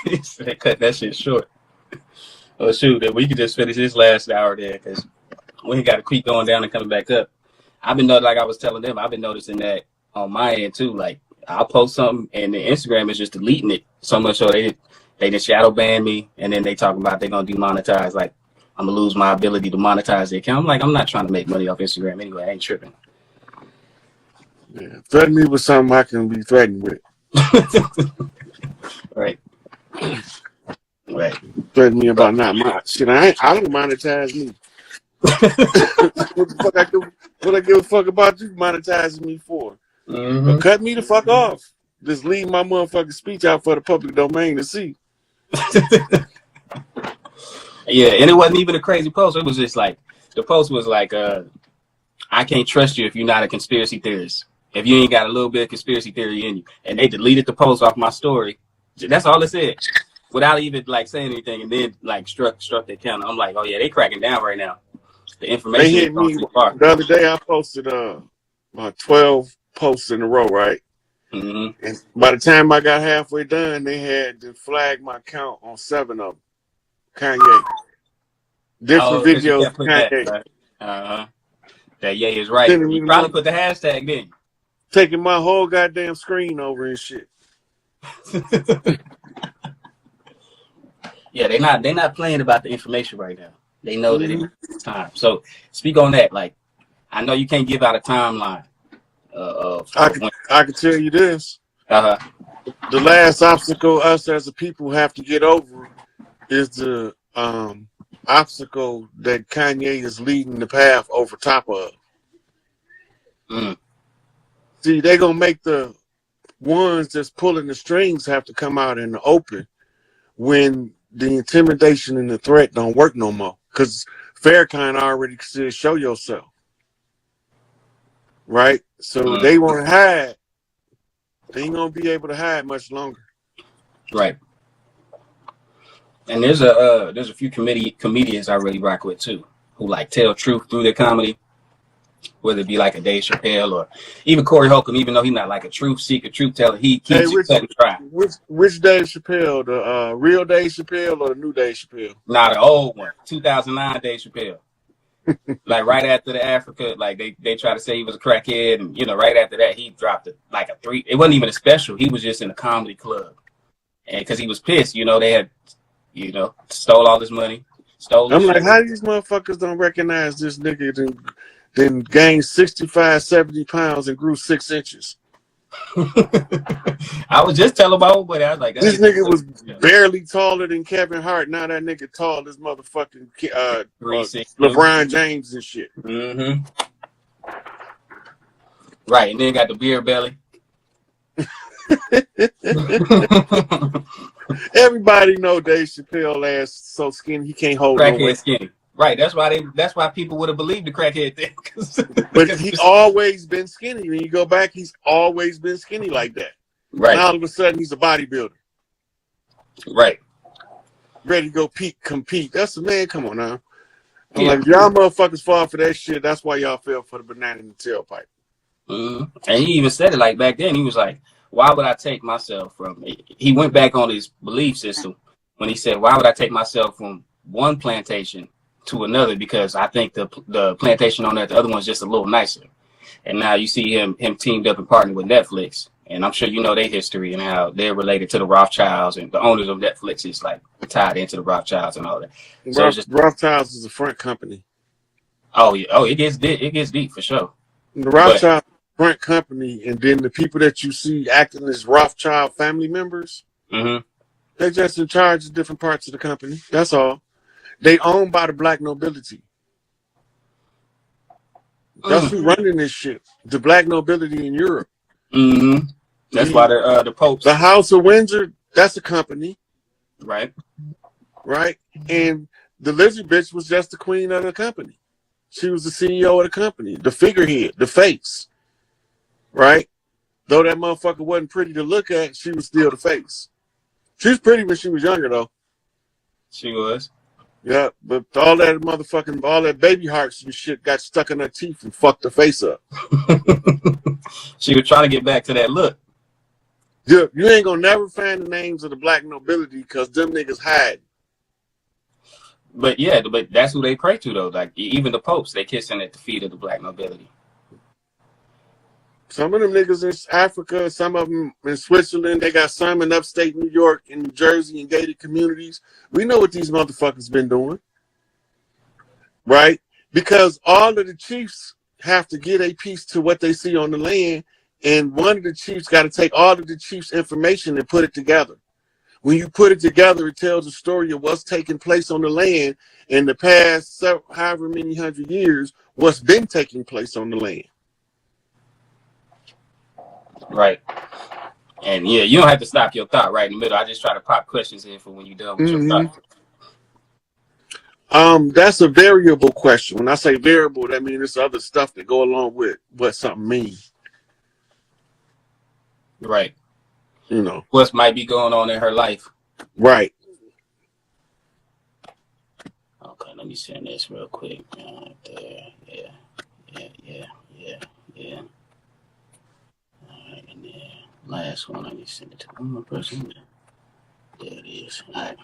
They cut that shit short. Oh shoot, we could just finish this last hour there because we got to keep going down and coming back up. I've been like I was telling them, I've been noticing that on my end too. Like I'll post something and the Instagram is just deleting it so much so they just shadow ban me, and then they talking about they're gonna demonetize. Like I'm gonna lose my ability to monetize the account. I'm like, I'm not trying to make money off Instagram anyway. I ain't tripping. Yeah, threaten me with something I can be threatened with. Right. Right. Threaten me about not my shit. I don't monetize me. What I give a fuck about you monetizing me for? But cut me the fuck off. Just leave my motherfucking speech out for the public domain to see. Yeah, and it wasn't even a crazy post. It was just like the post was like, I can't trust you if you're not a conspiracy theorist. If you ain't got a little bit of conspiracy theory in you. And they deleted the post off my story. That's all it said. Without even like saying anything, and then like struck the account. I'm like, oh yeah, they cracking down right now. The information they hit me the other day. I posted about 12 posts in a row, right? And by the time I got halfway done, they had to flag my account on 7 of them. Kanye. Different videos. Kanye. Right? That yeah is right. You probably put the hashtag, didn't you? Taking my whole goddamn screen over and shit. Yeah, they're not playing about the information right now. They know that it's time. So speak on that. Like, I know you can't give out a timeline. I can tell you this. The last obstacle us as a people have to get over is the obstacle that Kanye is leading the path over top of. See, they're gonna make the ones that's pulling the strings have to come out in the open when the intimidation and the threat don't work no more. Because Farrakhan already said, show yourself. Right? So they want to hide. They ain't gonna be able to hide much longer. Right. And there's a few comedians I really rock with too, who like tell truth through their comedy. Whether it be like a Dave Chappelle or even Corey Holcomb, even though he's not like a truth seeker, truth teller, he keeps trying. Which Dave Chappelle, the real Dave Chappelle or the new Dave Chappelle? Nah, the old one, 2009 Dave Chappelle. Like right after the Africa, like they try to say he was a crackhead, and right after that he dropped it like a 3. It wasn't even a special. He was just in a comedy club, and because he was pissed, they had, stole all his money, stole. I'm like, how these motherfuckers don't recognize this nigga? Then gained 65, 70 pounds and grew 6 inches. I was just telling my old buddy, I was like, this nigga was barely taller than Kevin Hart. Now that nigga tall as motherfucking LeBron James and shit. Right, and then got the beer belly. Everybody know Dave Chappelle ass so skinny he can't hold no weight. Skinny. Right, that's why people would have believed the crackhead thing. But he's always been skinny. When you go back, he's always been skinny like that. Right. Now all of a sudden he's a bodybuilder. Right. Ready to go compete. That's the man. Come on now. I'm like, y'all motherfuckers fall for that shit. That's why y'all fell for the banana in the tailpipe. And he even said it like back then. He was like, why would I take myself from? He went back on his belief system when he said, why would I take myself from one plantation to another, because I think the plantation on that, the other one's just a little nicer. And now you see him teamed up and partnered with Netflix, and I'm sure you know their history and how they're related to the Rothschilds, and the owners of Netflix is like tied into the Rothschilds and all that. So Rothschilds is a front company. Oh yeah, it gets deep for sure. The Rothschild front company, and then the people that you see acting as Rothschild family members, they're just in charge of different parts of the company. That's all. They owned by the black nobility. That's who running this shit. The black nobility in Europe. That's why the popes. The House of Windsor, that's a company. Right. Right? And the lizard bitch was just the queen of the company. She was the CEO of the company, the figurehead, the face. Right? Though that motherfucker wasn't pretty to look at, she was still the face. She was pretty when she was younger, though. She was. Yeah, but all that baby hearts and shit got stuck in her teeth and fucked her face up. She was trying to get back to that look. You ain't gonna never find the names of the black nobility because them niggas hide. But yeah, but that's who they pray to though. Like even the popes, they kissing at the feet of the black nobility. Some of them niggas in Africa, some of them in Switzerland. They got some in upstate New York and New Jersey and gated communities. We know what these motherfuckers been doing, right? Because all of the chiefs have to get a piece to what they see on the land, and one of the chiefs got to take all of the chiefs' information and put it together. When you put it together, it tells a story of what's taking place on the land in the past however many hundred years, what's been taking place on the land. Right. And yeah, you don't have to stop your thought right in the middle. I just try to pop questions in for when you're done with your thought. That's a variable question. When I say variable, that means there's other stuff that go along with what something means. Right. You know. What might be going on in her life. Right. Okay, let me send this real quick. Yeah. All right, and then last one, let me send it to one more person. There it is. All right.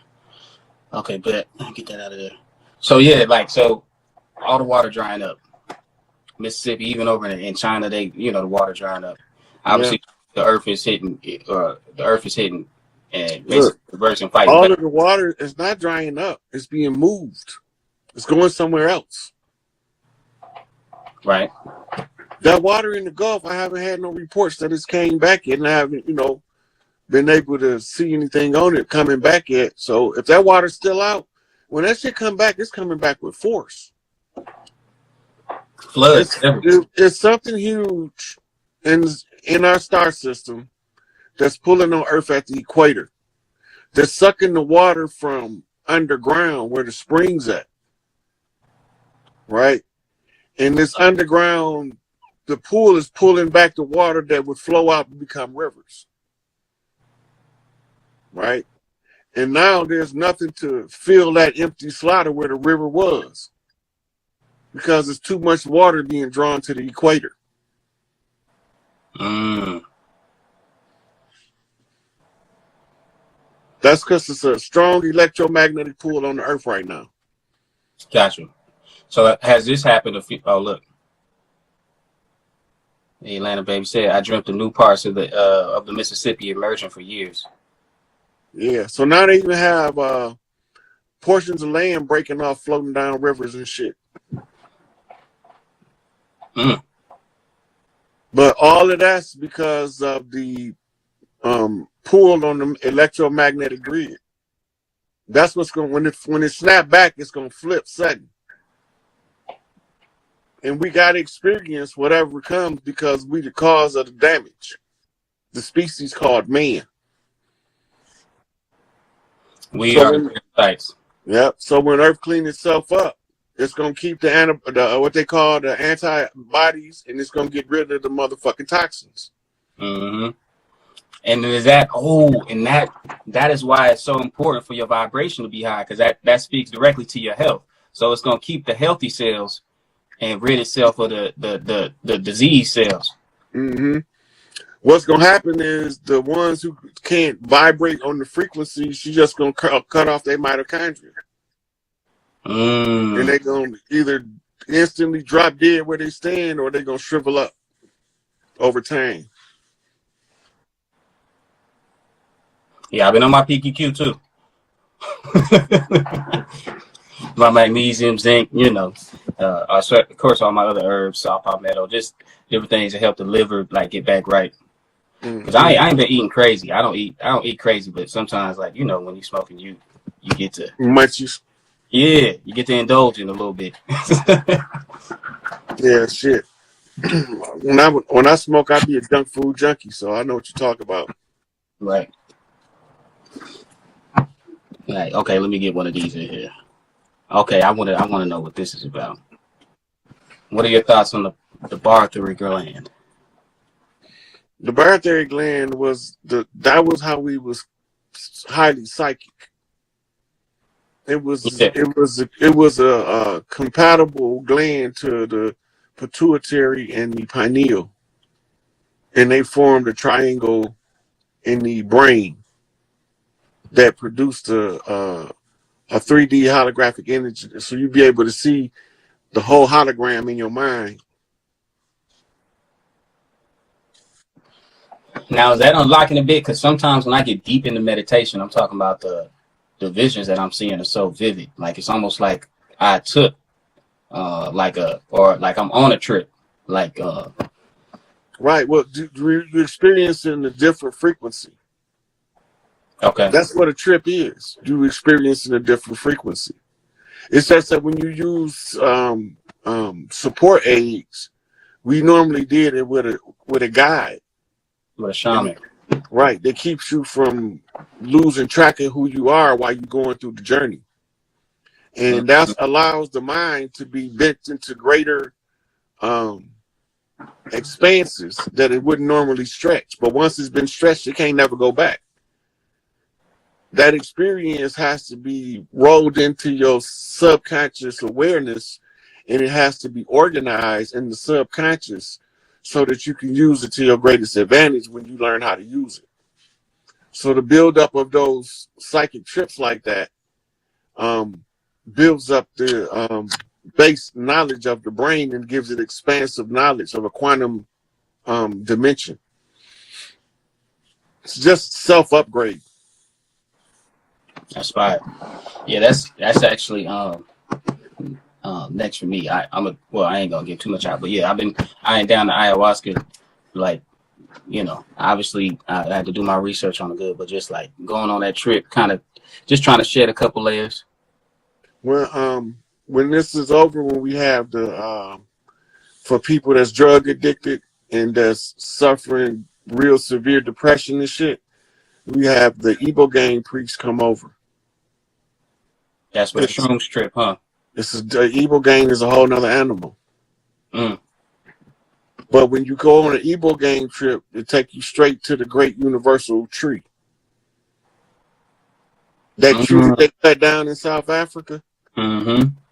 Okay, but get that out of there. So yeah, like so, all the water drying up. Mississippi, even over in China, they the water drying up. Obviously, the earth is hitting. And basically reversing fighting. All of the water is not drying up. It's being moved. It's going somewhere else. Right. That water in the Gulf, I haven't had no reports that it's came back yet, and I haven't, been able to see anything on it coming back yet. So if that water's still out, when that shit come back, it's coming back with force. Floods. It's something huge in our star system that's pulling on Earth at the equator. They're sucking the water from underground where the springs at. Right? And this underground, the pool is pulling back the water that would flow out and become rivers. Right? And now there's nothing to fill that empty slot where the river was. Because there's too much water being drawn to the equator. That's because it's a strong electromagnetic pull on the Earth right now. Gotcha. So has this happened? Oh, look. The Atlanta baby said, "I dreamt of new parts of the Mississippi emerging for years." Yeah. So now they even have portions of land breaking off, floating down rivers and shit. But all of that's because of the pull on the electromagnetic grid. That's what's going when it snap back, it's gonna flip sudden. And we gotta experience whatever comes because we the cause of the damage. The species called man. We are the parasites. Yep. So when Earth cleans itself up, it's gonna keep the what they call the antibodies, and it's gonna get rid of the motherfucking toxins. And is that that is why it's so important for your vibration to be high, because that speaks directly to your health. So it's gonna keep the healthy cells and rid itself of the disease cells. What's gonna happen is the ones who can't vibrate on the frequency, she's just gonna cut off their mitochondria. And they're gonna either instantly drop dead where they stand, or they're gonna shrivel up over time. Yeah, I've been on my PQQ too. My magnesium, zinc, of course, all my other herbs, saw palmetto, just different things to help the liver get back right. Because I ain't been eating crazy. I don't eat crazy, but sometimes when you're smoking, you get to munchies. Yeah, you get to indulge in a little bit. Yeah, shit. When I smoke, I be a junk food junkie, so I know what you talk about. Right. Right. Okay, let me get one of these in here. Okay, I want to know what this is about. What are your thoughts on the barotheric gland? The barotheric gland was how we was highly psychic. It was a compatible gland to the pituitary and the pineal, and they formed a triangle in the brain that produced a 3D holographic image, so you'd be able to see the whole hologram in your mind. Now, is that unlocking a bit? Because sometimes when I get deep into meditation, I'm talking about the visions that I'm seeing are so vivid. Like it's almost like I took like I'm on a trip. Like right. Well, you're experiencing a different frequency. Okay. That's what a trip is. You're experiencing a different frequency. It's just that when you use support aids, we normally did it with a guide. With a shaman. Right. That keeps you from losing track of who you are while you're going through the journey. And that allows the mind to be bent into greater expanses that it wouldn't normally stretch. But once it's been stretched, it can't never go back. That experience has to be rolled into your subconscious awareness, and it has to be organized in the subconscious so that you can use it to your greatest advantage when you learn how to use it. So the buildup of those psychic trips like that builds up the base knowledge of the brain and gives it expansive knowledge of a quantum dimension. It's just self-upgrade. That's fire. Yeah, that's actually next for me. I ain't gonna get too much out, but yeah, I ain't down to ayahuasca. Like, you know, obviously I had to do my research on the good, but just like going on that trip, kind of just trying to shed a couple layers. Well, when this is over, when we have the for people that's drug addicted and that's suffering real severe depression and shit, we have the Ibogaine priests come over. That's what a shrooms trip, huh? Ibogaine is a whole nother animal. Mm. But when you go on an Ibogaine trip, it takes you straight to the great universal tree. That tree they cut down in South Africa,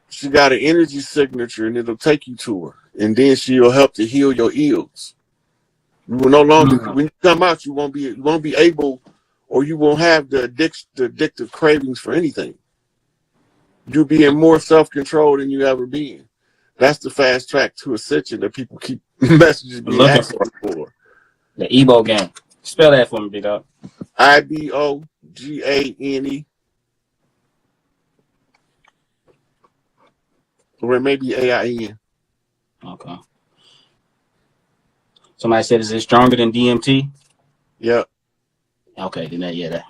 she got an energy signature and it'll take you to her. And then she'll help to heal your ills. You will no longer, when you come out, you won't be able, or you won't have the addictive cravings for anything. You'll be in more self-control than you ever been. That's the fast track to ascension that people keep messages being asking for. The Ibogaine. Spell that for me, big dog. Ibogane. Or maybe AIN. Okay. Somebody said, is it stronger than DMT? Yep. Okay, then that.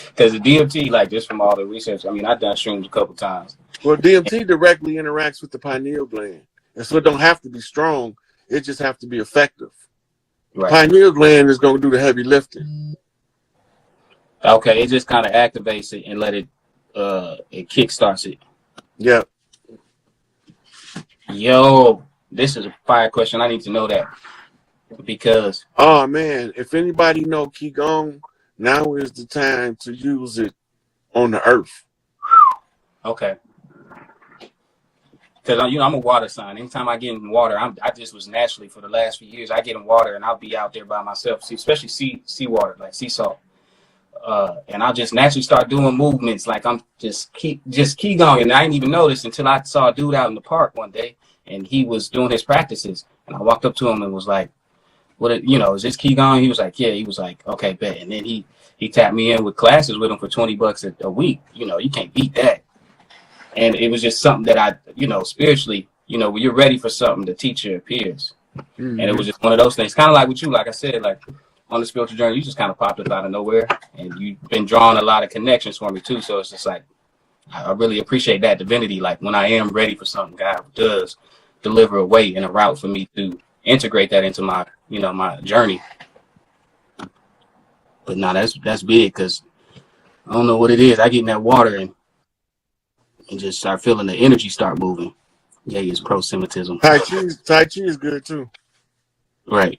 Because the DMT, like just from all the research, I mean, I've done shrooms a couple times. Well, DMT directly interacts with the pineal gland. And so it don't have to be strong. It just have to be effective. Right. Pineal gland is going to do the heavy lifting. Okay, it just kind of activates it and it kickstarts it. Yep. Yo, this is a fire question. I need to know that. Because oh man, if anybody know Qigong, now is the time to use it on the earth. Okay. Because I'm a water sign. Anytime I get in water, I just was naturally for the last few years. I get in water and I'll be out there by myself, especially sea water, like sea salt. And I'll just naturally start doing movements like I'm just Qigong, and I didn't even notice until I saw a dude out in the park one day, and he was doing his practices, and I walked up to him and was like, is this Qigong? He was like, yeah. He was like, okay, bet. And then he tapped me in with classes with him for $20 a week. You can't beat that. And it was just something that I, spiritually, when you're ready for something, the teacher appears. And it was just one of those things, kind of like with you, like I said, like on the spiritual journey, you just kind of popped up out of nowhere, and you've been drawing a lot of connections for me too. So it's just like, I really appreciate that divinity. Like when I am ready for something, God does deliver a way and a route for me to integrate that into my, my journey. But no, that's big, because I don't know what it is. I get in that water and just start feeling the energy start moving. Yeah, it's pro-Semitism. Tai Chi is good too. Right.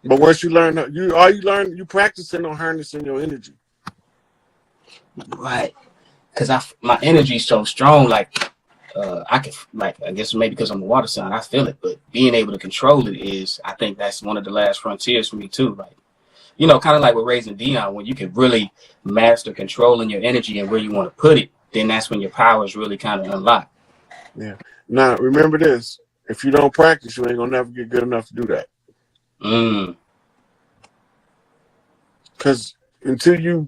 But once you learn, you practicing on harnessing your energy. Right. Because my energy is so strong, I guess maybe because I'm a water sign, I feel it. But being able to control it I think that's one of the last frontiers for me too. Like, you know, kind of like with raising Dion, when you can really master controlling your energy and where you want to put it, then that's when your power is really kind of unlocked. Yeah. Now remember this: if you don't practice, you ain't gonna never get good enough to do that. Because until you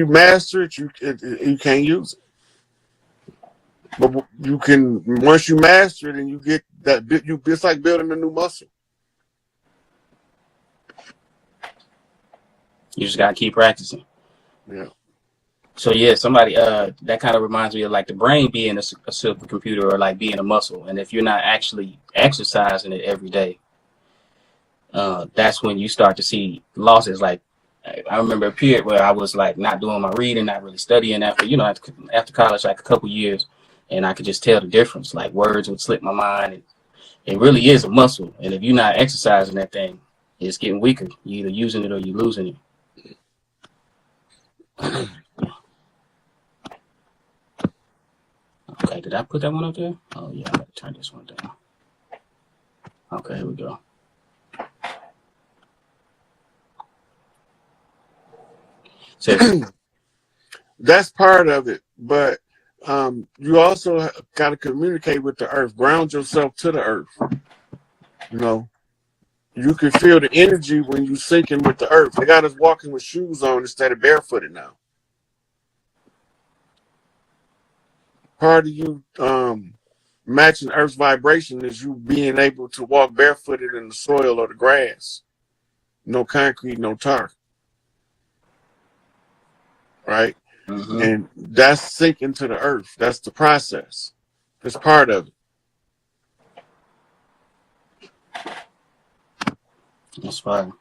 master it, you can't use it. But you can, once you master it and you get that bit, it's like building a new muscle. You just gotta keep practicing. Yeah. So yeah, somebody that kind of reminds me of like the brain being a supercomputer, or like being a muscle. And if you're not actually exercising it every day, that's when you start to see losses. Like I remember a period where I was like not doing my reading, not really studying after, you know, after college, like a couple years, and I could just tell the difference. Like words would slip my mind. And it really is a muscle. And if you're not exercising that thing, it's getting weaker. You're either using it or you're losing it. Okay, did I put that one up there? Oh yeah, I gotta turn this one down. Okay, here we go. So, that's part of it, but you also got to communicate with the earth, ground yourself to the earth. You know, you can feel the energy when you sinking with the earth. They got us walking with shoes on instead of barefooted now. Part of you matching Earth's vibration is you being able to walk barefooted in the soil or the grass. No concrete, no tar. Right? mm-hmm. And that's sinking to the earth. That's the process. That's part of it. That's fine.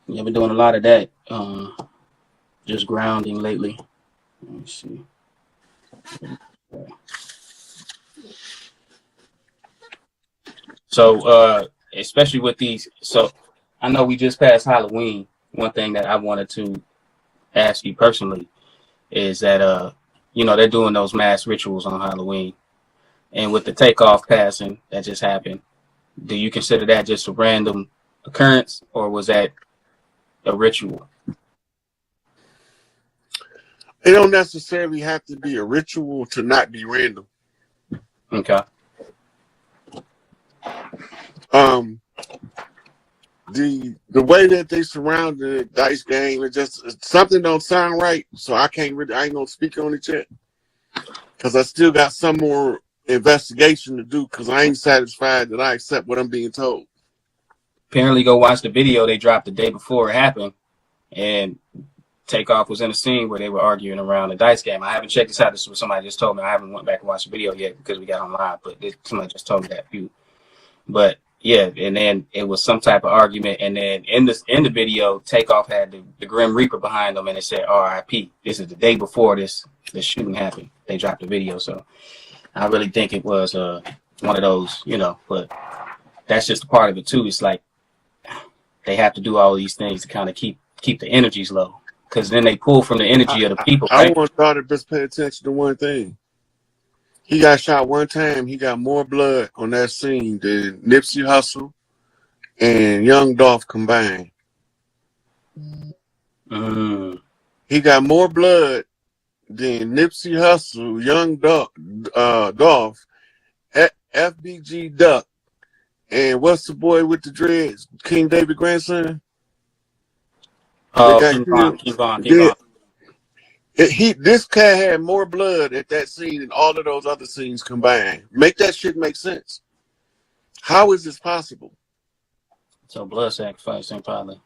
Yeah, I've been doing a lot of that. Just grounding lately. Let me see. So, especially with these, so I know we just passed Halloween. One thing that I wanted to ask you personally is that, you know, they're doing those mass rituals on Halloween. And with the takeoff passing that just happened, do you consider that just a random occurrence, or was that a ritual? It don't necessarily have to be a ritual to not be random. Okay. The way that they surround the dice game, it just something don't sound right. So I ain't gonna speak on it yet, because I still got some more investigation to do, because I ain't satisfied that I accept what I'm being told. Apparently, go watch the video they dropped the day before it happened, and Takeoff was in a scene where they were arguing around the dice game. I haven't checked this out. This was somebody just told me. I haven't went back and watched the video yet because we got online, but somebody just told me that few. But yeah, and then it was some type of argument, and then in the video, Takeoff had the Grim Reaper behind them, and it said R.I.P. This is the day before this shooting happened. They dropped the video, so I really think it was one of those, you know. But that's just a part of it too. It's like they have to do all these things to kind of keep the energies low, because then they pull from the energy of the people. I want y'all to just pay attention to one thing. He got shot one time. He got more blood on that scene than Nipsey Hussle and Young Dolph combined. He got more blood than Nipsey Hussle, Young Dolph, FBG Duck, and what's the boy with the dreads? King David grandson? King Von. This cat had more blood at that scene than all of those other scenes combined. Make that shit make sense. How is this possible? So blood sacrifice ain't probably.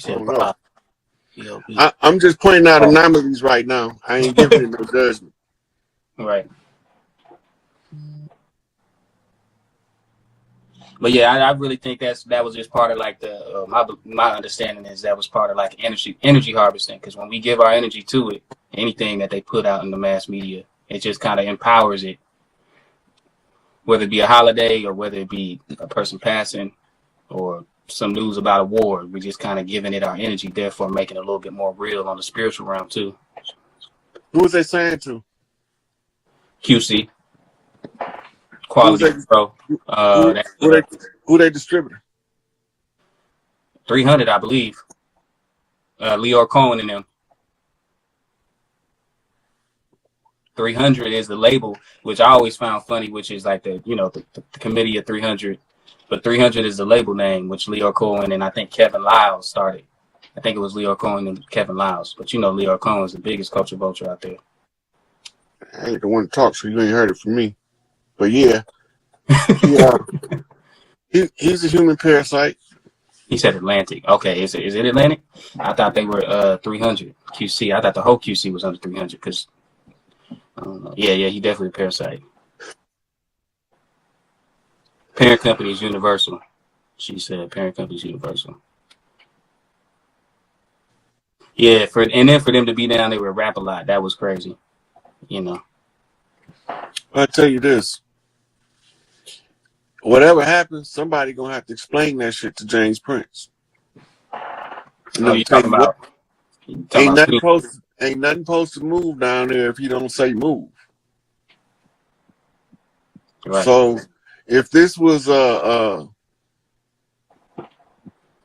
I'm just pointing out anomalies right now. I ain't giving it no judgment. Right. But yeah, I really think that was just part of like the my understanding is that was part of like energy harvesting, because when we give our energy to it, anything that they put out in the mass media, it just kind of empowers it, whether it be a holiday or whether it be a person passing or some news about a war. We're just kind of giving it our energy, therefore making it a little bit more real on the spiritual realm too. Who was they saying to? QC. Quality Pro. Who they distributor? 300, I believe. Leor Cohen and them. 300 is the label, which I always found funny, which is like the committee of 300. But 300 is the label name, which Leor Cohen and I think Kevin Liles started. I think it was Leor Cohen and Kevin Liles. But Leor Cohen is the biggest culture vulture out there. I ain't the one to talk, so you ain't heard it from me. But yeah, he's a human parasite. He said Atlantic. Okay, is it Atlantic? I thought they were 300 QC. I thought the whole QC was under 300 because yeah, he definitely a parasite. Parent company is Universal. She said parent company is Universal. Yeah, and then for them to be down there with Rap a Lot, that was crazy. I'll tell you this. Whatever happens, somebody gonna have to explain that shit to James Prince. You talking about? Ain't nothing supposed to move down there if he don't say move. Right. So if this was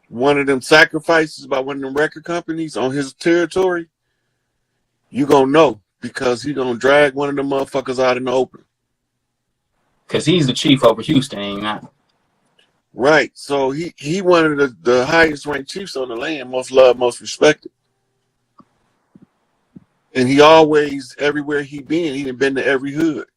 one of them sacrifices by one of them record companies on his territory, you gonna know because he gonna drag one of them motherfuckers out in the open. Because he's the chief over Houston, ain't he not? Right. So he one of the highest ranked chiefs on the land, most loved, most respected. And he always, everywhere he been to every hood.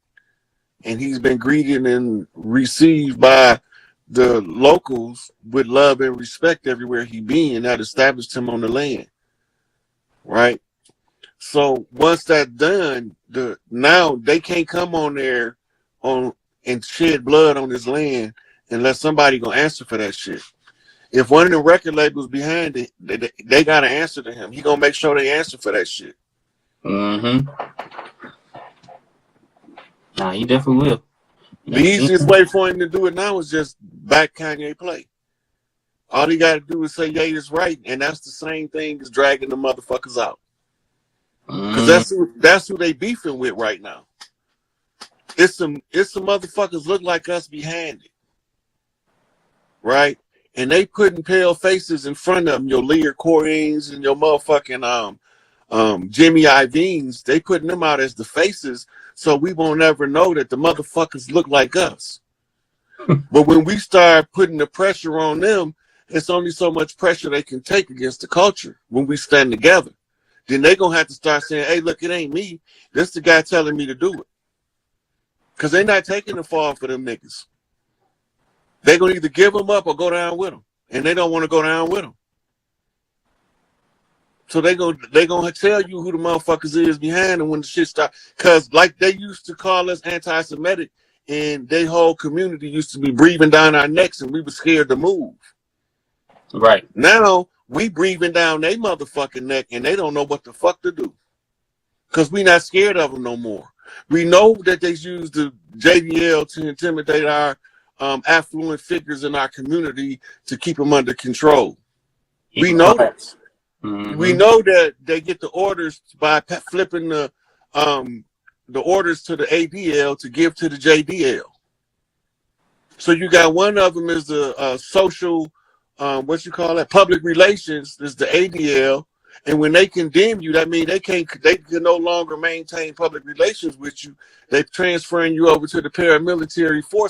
And he's been greeted and received by the locals with love and respect everywhere he been. That established him on the land. Right? So once that's done, now they can't come on there and shed blood on his land unless somebody gonna answer for that shit. If one of the record labels behind it, they gotta answer to him. He gonna make sure they answer for that shit. Mm-hmm. Nah, he definitely will. The easiest way for him to do it now is just back Kanye play. All he gotta do is say, "Yeah, it's right," and that's the same thing as dragging the motherfuckers out. Because that's who they beefing with right now. It's some motherfuckers look like us behind it, right? And they putting pale faces in front of them. Your Lear Corrines and your motherfucking Jimmy Iovine's. They putting them out as the faces, so we won't ever know that the motherfuckers look like us. But when we start putting the pressure on them, it's only so much pressure they can take against the culture when we stand together. Then they gonna have to start saying, "Hey, look, it ain't me. This the guy telling me to do it." Because they're not taking the fall for them niggas. They're going to either give them up or go down with them. And they don't want to go down with them. So they're going to tell you who the motherfuckers is behind them when the shit starts. Because like they used to call us anti-Semitic, and their whole community used to be breathing down our necks, and we were scared to move. Right. Now, we breathing down their motherfucking neck, and they don't know what the fuck to do. Because we not scared of them no more. We know that they use the JDL to intimidate our affluent figures in our community to keep them under control. We know that. Mm-hmm. We know that they get the orders by flipping the orders to the ADL to give to the JDL. So you got one of them is the social, public relations is the ADL. And when they condemn you, that means they can no longer maintain public relations with you. They're transferring you over to the paramilitary force.